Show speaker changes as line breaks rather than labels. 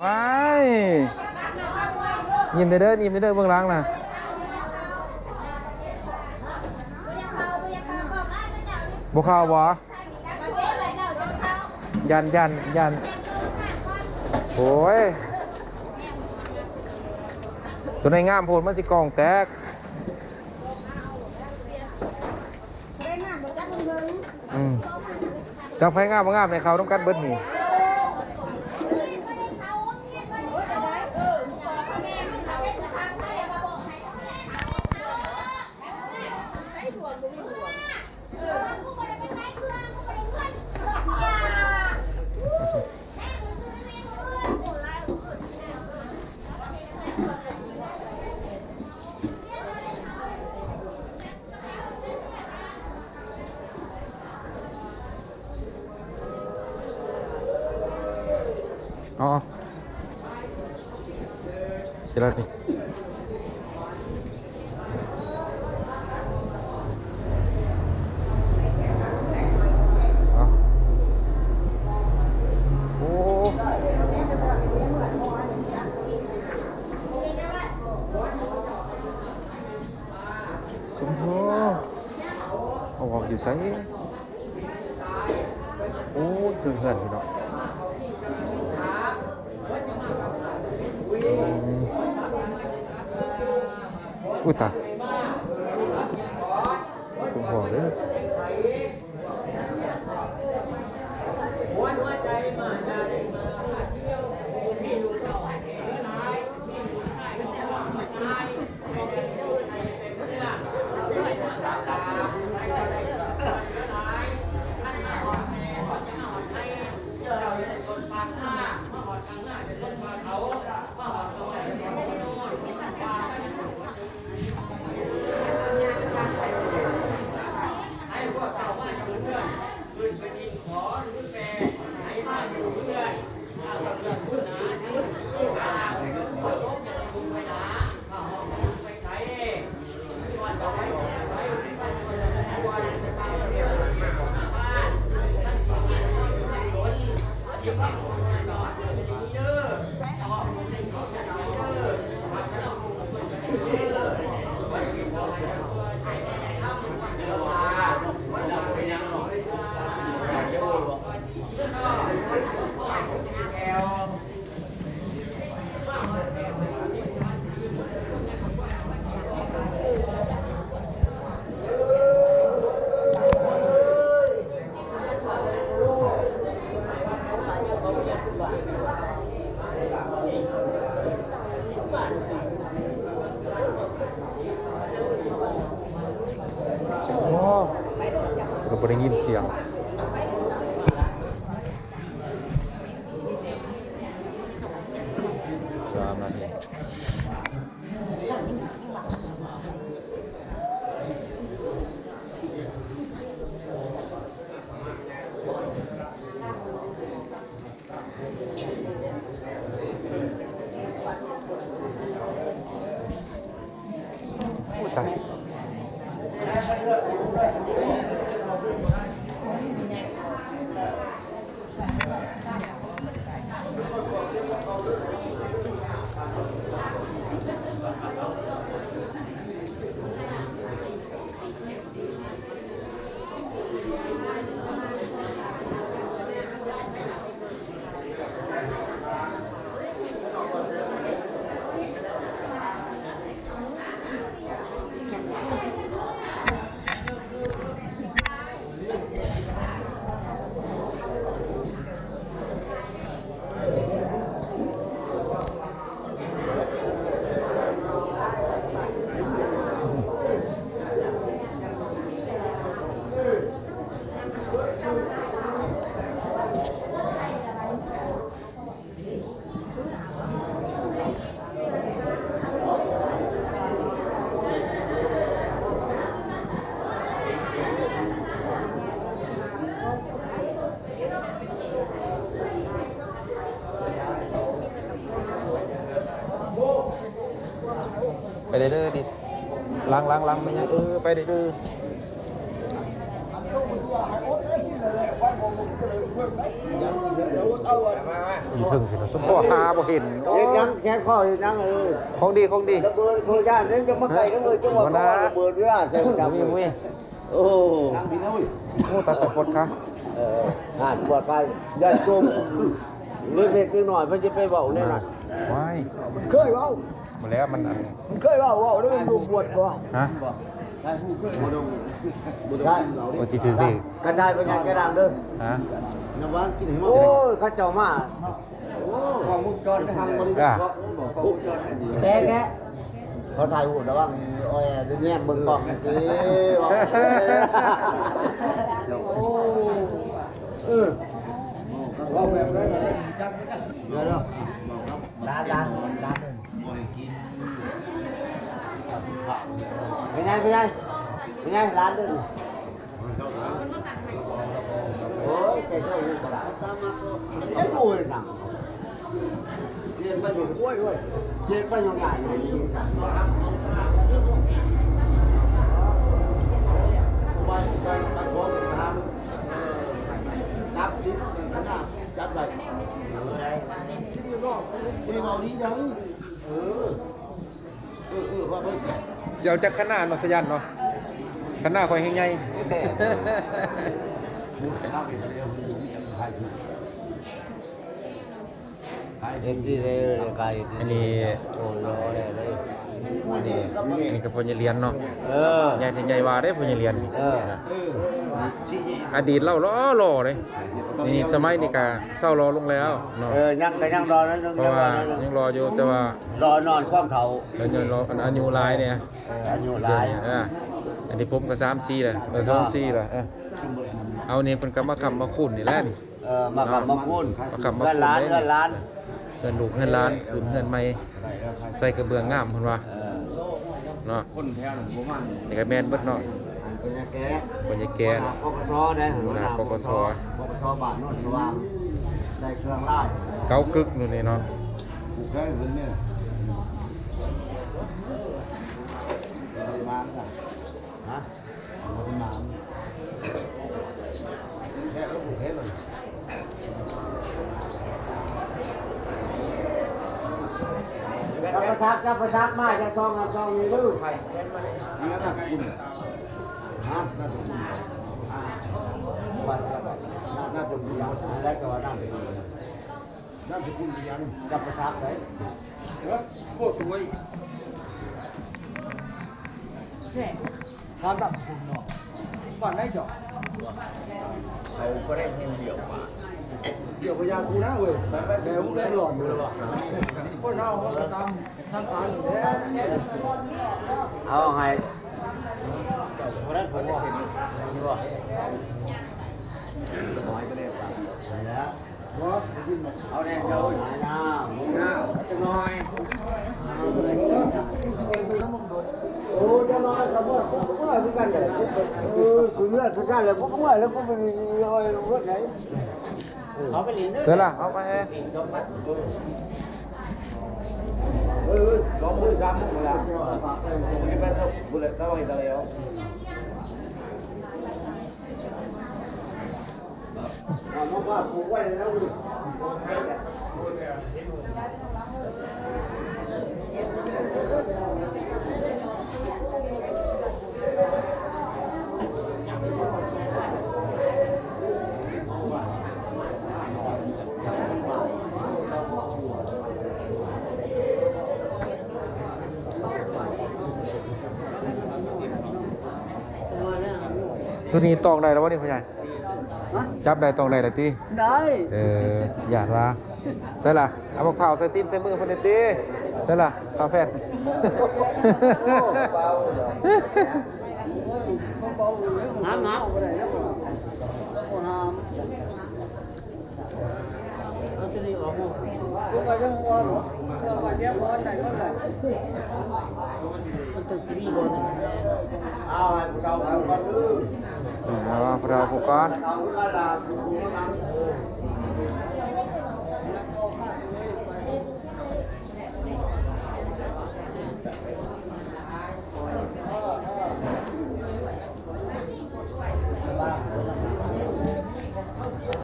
ว้ายยิ้มเด้อยิ้มเด้อเบื้องหลังนะบุเข้าบ่ยันโอ้ยตัวในงามโพดมันสิกองแตกจังไผงามบ่งามในเขาต้องกันเบิดนี่อ๋อจะได้ดิโอ้สมบูรณ์เอาออกอยู่ไสโอ้ถึงเหือนพี่น้องอุ้ยตายผมบอกเลยเราไม่ได้ยินเสียง3 นาทีโอ้ตายไปเด้อดิล้างไม่ใช่ไปเด้อ อีถึงสิสมพ่อหาบ่เห็นโอ้
เห็นยังแค่ข้อเห็นยัง
ของดีของดี
ระเบิดโคย่านนั้นจะมาไกลทั้งเลยจังหวะระเบิดเวลาเสร็จจับ
มี
โอ้
ตั้งบินนะเว้ย
โอ้ตาตะพดค่ะ
ปลอดภัยอย่าจมเล็กๆน้อยๆมันจะไปเบาแน่นอน
ว้าย
มันเคยเบา
หมดแล้วมันอัน
มันเคยเบาแล้วมันดูปวดกว่า
ฮะ
ได้
โอ้สิถือดิ
กระจายไปยังแกดังเด้อ
ฮะ
น้ำหวานกินให้หมด
โอ้ยข้าเจ้ามา
ความมุกจรทางบริษัทบอกความมุกจรดี
แกเขาถ่ายหุ่นแล้วว่าโอ้ยเดี๋ยวนี้มึงบอกสิว่าแบบไรจังไม่ได้เดี๋ยวร้านบ่ให้กินเป็นไงร้านเด้อโอ้ยใจเจ้าอยู่กระดาษไอ้โวยหนังเสียงไปอยู่โว้ยเสียงไปอยู่ใหญ่ใหญ่ดีจังไปชมครับจับชิ้นขนาดจับอะไรมีเรานี้ยังว่าเพิ่ง
เสียวจักขนาดเนาะสยันเนาะขนาดข่อยแฮงใหญ่
ข้าวเป็นเดียวใคร
เอ็นดีเลยไก่
อันนี้
โอ้ยรอเลยอัน
อัน
นี้
นี้ก็เพิ่นจะเรียนเนาะ
ใหญ่
ใหญ่ว่าได้เพิ่นจะเรียนนี่
ชี้
อดีตเราล้อเลยนี่สมัยนี้ก็เศร้ารอลงแล้วเนาะ
ยังรอนั้น
เพราะว่ายังรออยู่แต่ว่าร
อนอนความเฒ่า
เราจะรออายุหลายเนี่ย
อายุหลาย
อันนี้ผมก็3-4เลย2-4เลยเอานี่เพิ่นก็มาค้ำมาคุ้นนี่แหละนี่
มากับมาพูน
มากับมา
เงินล้าน
พูด
เงินล้าน
เงินลูกเงินหล้านคืนเงินใหม่ใส่กระเบื้องงามเพิ่นว่าเนาะ
คนแถวหนึ่งประมาณ
นี่ก็แม่นเบิดเนาะ
เป็นยังแก
คนจะแก่เนาะ
กกสได้
กกส
บ้านโนนสว่างใส่เครื่องไล่
เกากึกนู่นนี่เนาะ
ผูกแค่เงินเนี่ยมาค่ะ
ฮะ
น้ำแค่ก็ผูกแค่เลย
จับประทับมาจะซองมีลูก
นี่น่าคุณฮะน่าคุณน่าคุณยัง
ได้ก็ว่านั่น
น่าคุณยัง
จับประทับเลย
โคตรรวย
ทำแบบคุณเนาะก่อนได้จ่อ
เขาก็ได้เงินเดี่ยวมา
เดี๋ยวพยากูนะเว้ยแล้วได้หลอนเลยว่ะคนเอาเขาจะทำการเอาไงวันนั้นผมว่านี่ว่า
น้อยไปเลย
แล้วเอาแน่เจ้าหายน้ำ
น้าจะน้อย
โอ้จะน้อยกับเมื่อคือกันเลยคือเลือดคือกันเลยพวกเมื่อแล้วพวกมันลอยรถไหนเขาไปหลินด้วย
เสร็จละเอาไปให้
có mũi răm một là cái bên đâu vừa lại tao hiện tại đấy không
มองว่าผูกไว้แล้วดู
ตัวนี้ตองได้แล้ววะนี่พ่อใหญ่จับได้ตองได้แล้วติ
ได้
อย่าว่าใช่ล่ะเอามะพร้าวใส่ตีนใส่มือเพิ่นติใช่ล่ะกาแฟ
น้ำอะไรแล้วก็น้ำเอาตัวนี้ออกมาตัวก็ยังว่าตัวก็ยังว่าไหนก็ได้มันจะซีรีส์บอลเอาให้เราเอาก่อน
เอาเราผูกก่อน
เอาก็ได้